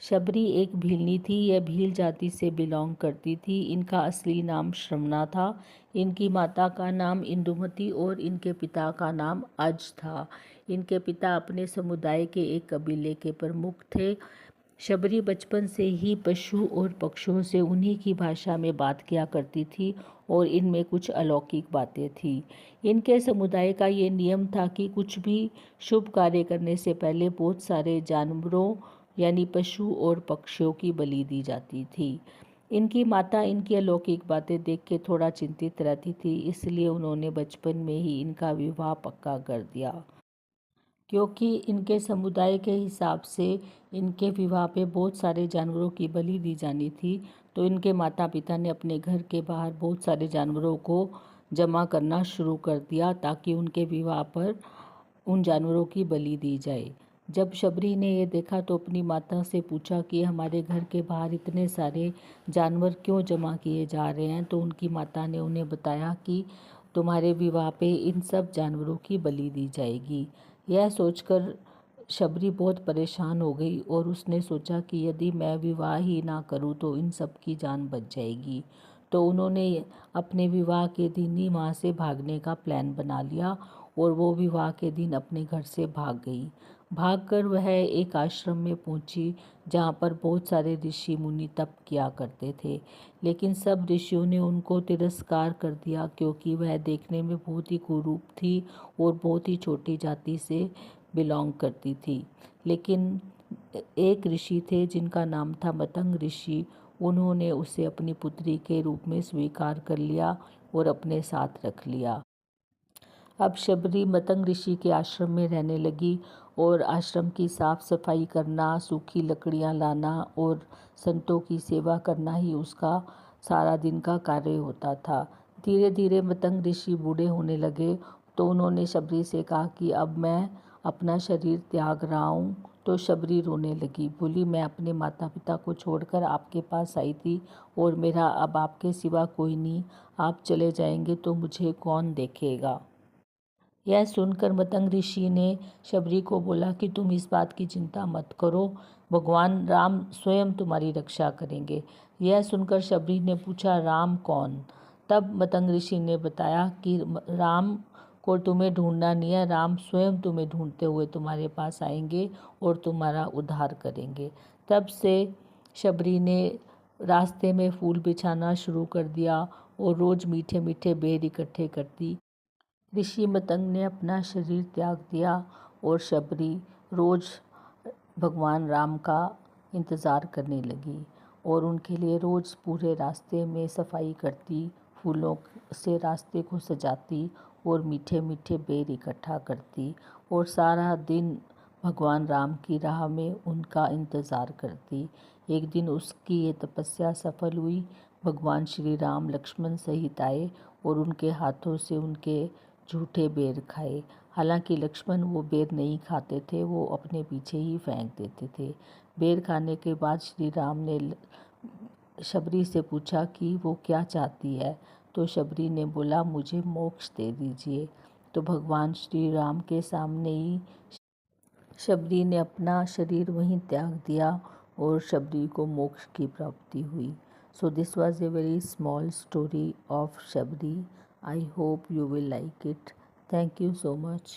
शबरी एक भीलनी थी। यह भील जाति से बिलोंग करती थी। इनका असली नाम श्रमना था। इनकी माता का नाम इंदुमती और इनके पिता का नाम अज था। इनके पिता अपने समुदाय के एक कबीले के प्रमुख थे। शबरी बचपन से ही पशु और पक्षियों से उन्हीं की भाषा में बात किया करती थी और इनमें कुछ अलौकिक बातें थी। इनके समुदाय का ये नियम था कि कुछ भी शुभ कार्य करने से पहले बहुत सारे जानवरों यानी पशु और पक्षियों की बलि दी जाती थी। इनकी माता इनकी अलौकिक बातें देख के थोड़ा चिंतित रहती थी, इसलिए उन्होंने बचपन में ही इनका विवाह पक्का कर दिया। क्योंकि इनके समुदाय के हिसाब से इनके विवाह पे बहुत सारे जानवरों की बलि दी जानी थी, तो इनके माता पिता ने अपने घर के बाहर बहुत सारे जानवरों को जमा करना शुरू कर दिया ताकि उनके विवाह पर उन जानवरों की बलि दी जाए। जब शबरी ने ये देखा तो अपनी माता से पूछा कि हमारे घर के बाहर इतने सारे जानवर क्यों जमा किए जा रहे हैं, तो उनकी माता ने उन्हें बताया कि तुम्हारे विवाह पे इन सब जानवरों की बलि दी जाएगी। यह सोचकर शबरी बहुत परेशान हो गई और उसने सोचा कि यदि मैं विवाह ही ना करूं तो इन सब की जान बच जाएगी। तो उन्होंने अपने विवाह के दिन ही वहाँ से भागने का प्लान बना लिया और वो विवाह के दिन अपने घर से भाग गई। भागकर वह एक आश्रम में पहुंची जहाँ पर बहुत सारे ऋषि मुनि तप किया करते थे, लेकिन सब ऋषियों ने उनको तिरस्कार कर दिया क्योंकि वह देखने में बहुत ही कुरूप थी और बहुत ही छोटी जाति से बिलोंग करती थी। लेकिन एक ऋषि थे जिनका नाम था मतंग ऋषि। उन्होंने उसे अपनी पुत्री के रूप में स्वीकार कर लिया और अपने साथ रख लिया। अब शबरी मतंग ऋषि के आश्रम में रहने लगी और आश्रम की साफ सफाई करना, सूखी लकड़ियां लाना और संतों की सेवा करना ही उसका सारा दिन का कार्य होता था। धीरे धीरे मतंग ऋषि बूढ़े होने लगे तो उन्होंने शबरी से कहा कि अब मैं अपना शरीर त्याग रहा हूँ। तो शबरी रोने लगी, बोली मैं अपने माता पिता को छोड़कर आपके पास आई थी और मेरा अब आपके सिवा कोई नहीं। आप चले जाएंगे तो मुझे कौन देखेगा। यह सुनकर मतंग ऋषि ने शबरी को बोला कि तुम इस बात की चिंता मत करो, भगवान राम स्वयं तुम्हारी रक्षा करेंगे। यह सुनकर शबरी ने पूछा, राम कौन? तब मतंग ऋषि ने बताया कि राम को तुम्हें ढूंढना नहीं है, राम स्वयं तुम्हें ढूंढते हुए तुम्हारे पास आएंगे और तुम्हारा उद्धार करेंगे। तब से शबरी ने रास्ते में फूल बिछाना शुरू कर दिया और रोज मीठे मीठे बेर इकट्ठे करती। ऋषि मतंग ने अपना शरीर त्याग दिया और शबरी रोज भगवान राम का इंतज़ार करने लगी और उनके लिए रोज़ पूरे रास्ते में सफाई करती, फूलों से रास्ते को सजाती और मीठे मीठे बेर इकट्ठा करती और सारा दिन भगवान राम की राह में उनका इंतज़ार करती। एक दिन उसकी ये तपस्या सफल हुई। भगवान श्री राम लक्ष्मण सहित आए और उनके हाथों से उनके झूठे बेर खाए। हालांकि लक्ष्मण वो बेर नहीं खाते थे, वो अपने पीछे ही फेंक देते थे। बेर खाने के बाद श्री राम ने शबरी से पूछा कि वो क्या चाहती है, तो शबरी ने बोला मुझे मोक्ष दे दीजिए। तो भगवान श्री राम के सामने ही शबरी ने अपना शरीर वहीं त्याग दिया और शबरी को मोक्ष की प्राप्ति हुई। So this was a very small story of Shabri. I hope you will like it. Thank you so much.